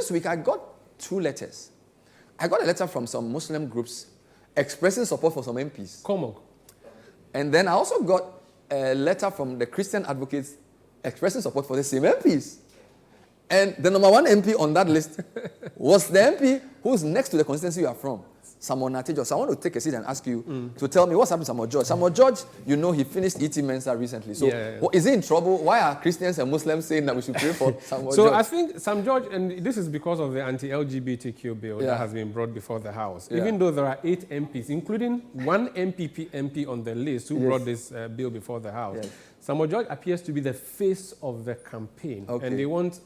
this week I got 2 letters. I got a letter from some Muslim groups expressing support for some MPs. Come on. And then I also got a letter from the Christian advocates expressing support for the same MPs. And the number 1 MP on that list was the MP who's next to the constituency you are from, Nartey George. So I want to take a seat and ask you to tell me what's happened to Samuel George. Samuel George, you know, he finished E.T. Mensa recently. So is he in trouble? Why are Christians and Muslims saying that we should pray for Samuel George? So I think Sam George, and this is because of the anti-LGBTQ bill that has been brought before the House. Even though there are 8 MPs, including 1 MPP MP on the list who brought this bill before the House, Samuel George appears to be the face of the campaign. And they want,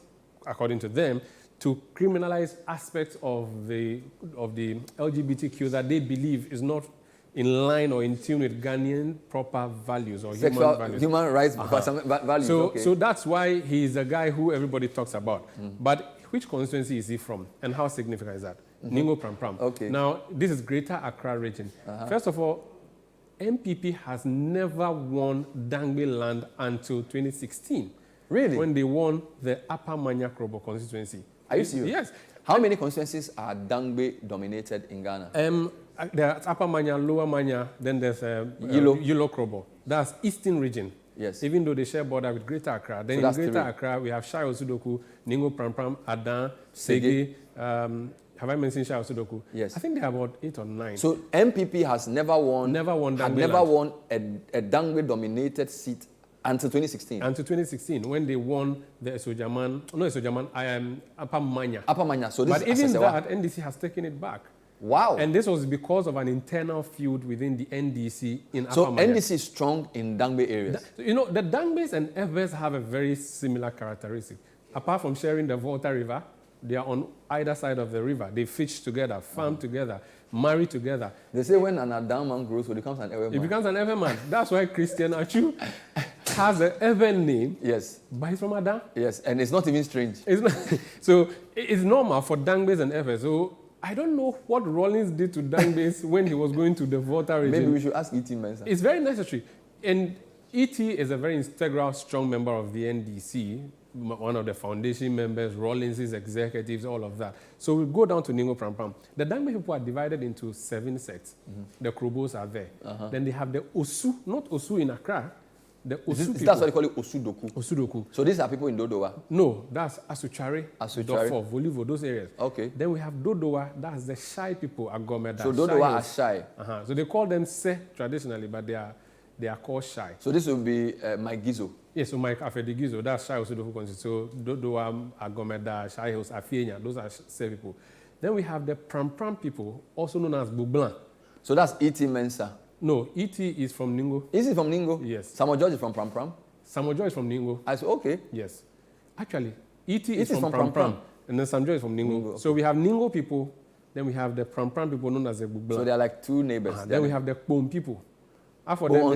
according to them, to criminalize aspects of the LGBTQ that they believe is not in line or in tune with Ghanaian proper values or human values. Human rights values. So that's why he's a guy who everybody talks about. But which constituency is he from and how significant is that? Ningo Prampram. Now, this is Greater Accra region. First of all, MPP has never won Dangbe land until 2016. Really? When they won the Upper Manya Krobo constituency. Are you serious? Yes. How many constituencies are Dangbe dominated in Ghana? There's Upper Manya, Lower Manya, then there's Yilo Krobo. That's Eastern region. Yes. Even though they share border with Greater Accra. Then in Greater Accra, we have Shai Osudoku, Ningo Prampram, Adan, Sege. Have I mentioned Shai Osudoku? Yes. I think they are about 8 or 9. So MPP has never won a Dangbe dominated seat until 2016. Until 2016, when they won the I am Upper Manya. Upper Manya. So this but even that, NDC has taken it back. Wow. And this was because of an internal feud within the NDC in Upper Manya. So NDC is strong in Dangbe areas. You know, the Dangbes and Evers have a very similar characteristic. Apart from sharing the Volta River, they are on either side of the river. They fish together, farm together, marry together. They say when an Adam man grows, so it becomes an Ever man. It becomes an Ever man. That's why Christian Achu has an Ever name. Yes. But he's from Adam. Yes, and it's not even strange. It's not, so it's normal for Dangbes and Evers. So I don't know what Rollins did to Dangbes when he was going to the Volta region. Maybe we should ask E.T. Mensa. It's very necessary. And E.T. is a very integral, strong member of the NDC, one of the foundation members, Rollins' executives, all of that. So we go down to Ningo Prampram. The Dangbe people are divided into 7 sets. The Krobos are there. Then they have the Osu, not Osu in Accra. The Osu people. That's what they call it, Osudoku. Osudoku. So these are people in Dodowa? No, that's Asuchare, Dofo, Volivo, those areas. Okay. Then we have Dodowa, that's the Shai people, Agomeda. So Dodowa are Shai? So they call them Se traditionally, but they are called Shai. So this will be Mike Gizo? Yes, so Mike Afedigizo, that's Shai Osudoku constituency. So Dodowa, Agomeda, Shai Hills, Afienya, those are Se people. Then we have the Prampram people, also known as Bublan. So that's E.T. Mensa? No, E.T. is from Ningo. Is he from Ningo? Yes. Samuel George is from Prampram? Samuel George is from Ningo. I said, okay. Yes. Actually, E.T. is from Prampram. And then Samuel George is from Ningo. Okay. So we have Ningo people, then we have the Prampram people known as the Bublan. So they are like 2 neighbors. Then we have the Pom people. For them,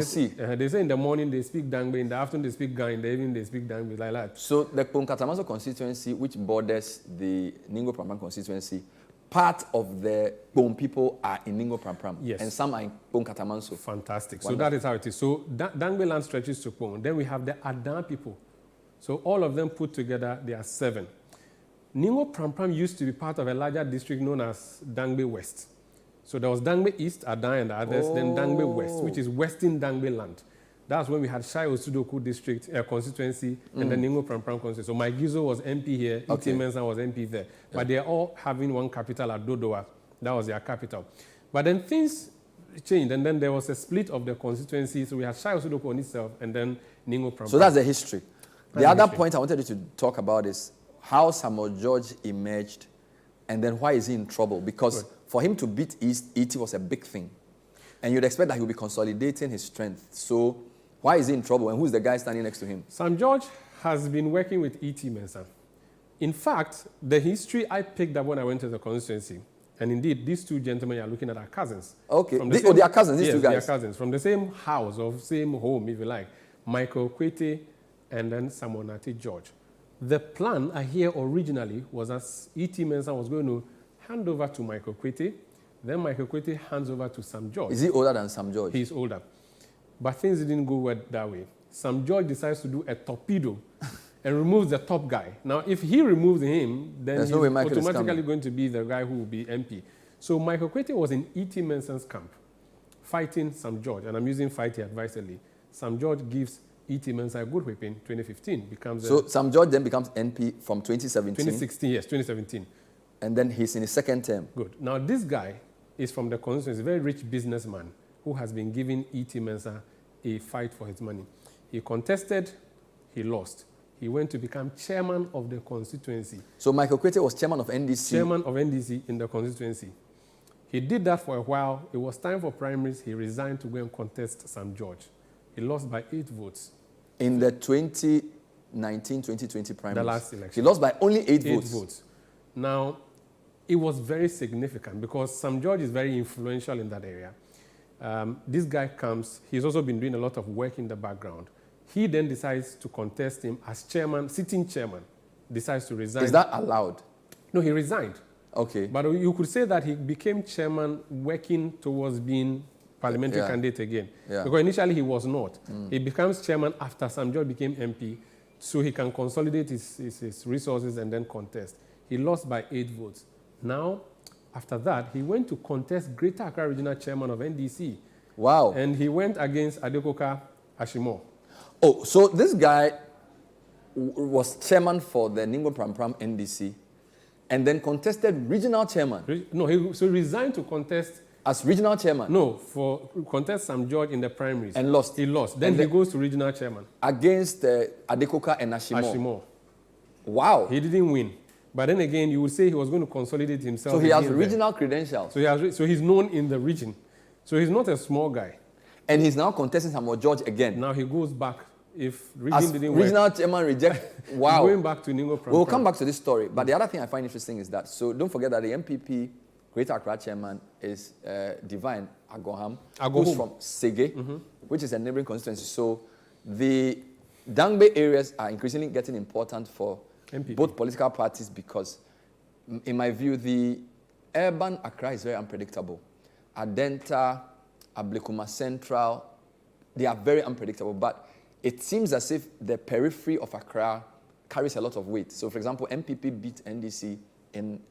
they say in the morning they speak Dangbe, in the afternoon they speak Ga, in the evening they speak Dangbe, like that. So the Pom Katamaso constituency, which borders the Ningo Prampram constituency, part of the Pom people are in Ningo Prampram. Yes. And some are in Pom Katamanso. Fantastic. Wonderful. So that is how it is. So Dangbe land stretches to Pom. Then we have the Adan people. So all of them put together, they are 7. Ningo Prampram used to be part of a larger district known as Dangbe West. So there was Dangbe East, Adan and the others, then Dangbe West, which is Western Dangbe land. That's when we had Shai Osudoku district constituency and the Ningo Prampram constituency. So Mike Gizo was MP here, E.T. Mensa was MP there. But they're all having one capital at Dodowa. That was their capital. But then things changed, and then there was a split of the constituency. So we had Shai Osudoku on itself, and then Ningo Prampram. So that's the history. The other point I wanted you to talk about is how Samuel George emerged, and then why is he in trouble? Because for him to beat E.T. was a big thing. And you'd expect that he would be consolidating his strength. So why is he in trouble, and who's the guy standing next to him? Sam George has been working with E.T. Mensa. In fact, the history I picked up when I went to the constituency, and indeed, these 2 gentlemen you are looking at are cousins. Okay. They are cousins, these 2 guys? Yes, they are cousins. From the same house, or same home, if you like. Michael Kwete and then Samuel Nartey George. The plan I hear originally was that E.T. Mensa was going to hand over to Michael Kwete. Then Michael Kwete hands over to Sam George. Is he older than Sam George? He's older. But things didn't go well that way. Sam George decides to do a torpedo and removes the top guy. Now, if he removes him, then There's he's no way Michael is automatically coming. going to be the guy who will be MP. So Michael Kwetey was in E.T. Mensah's camp, fighting Sam George, and I'm using fighting advisedly. Sam George gives E.T. Mensah a good whipping. 2015 becomes. So Sam George then becomes NP from 2017. 2016, yes, 2017. And then he's in his second term. Good. Now, this guy is from the constituency, a very rich businessman who has been giving E.T. Mensah a fight for his money. He contested, he lost. He went to become chairman of the constituency. So Michael Kwetey was chairman of NDC. Chairman of NDC in the constituency. He did that for a while. It was time for primaries. He resigned to go and contest Sam George. He lost by 8 votes. In the 2019-2020 primaries. The last election. He lost by only 8 votes. Now, it was very significant because Sam George is very influential in that area. This guy comes. He's also been doing a lot of work in the background. He then decides to contest him as chairman, sitting chairman, decides to resign. Is that allowed? No, he resigned. Okay. But you could say that he became chairman working towards being parliamentary candidate again. Yeah. Because initially he was not. He becomes chairman after Sam George became MP, so he can consolidate his resources and then contest. He lost by 8 votes. Now, after that, he went to contest Greater Accra Regional Chairman of NDC. Wow. And he went against Adekoka Ashimo. Oh, so this guy was chairman for the Ningo Prampram NDC and then contested regional chairman. No, he resigned to contest. As regional chairman? No, for contest Sam George in the primaries. And lost. He lost. Then he goes to regional chairman. Against Adekoka and Ashimo. Ashimo. Wow. He didn't win. But then again, you would say he was going to consolidate himself. So he has regional credentials. So he's known in the region. So he's not a small guy. And he's now contesting Samuel George again. Now he goes back. If region didn't regional work, chairman reject. Wow. Going back to Ningo Prampram. We'll come back to this story. But the other thing I find interesting is that, so don't forget that the MPP Greater Accra chairman is Divine Agoham, who's from Sege, which is a neighboring constituency. So the Dangbe areas are increasingly getting important for MPP. Both political parties because, in my view, the urban Accra is very unpredictable. Adenta, Ablekuma Central, they are very unpredictable. But it seems as if the periphery of Accra carries a lot of weight. So, for example, MPP beat NDC in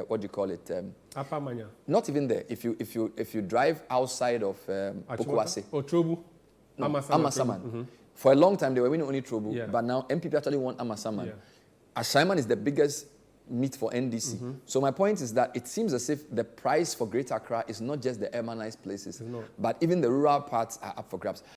what do you call it? Upper Manya. Not even there. If you drive outside of Pokuase. Or Trobu. No, Amasaman. For a long time, they were winning only Trobu. But now MPP actually won Amasaman. Yeah. Ashaiman is the biggest meet for NDC. So my point is that it seems as if the price for Greater Accra is not just the urbanized places, but even the rural parts are up for grabs.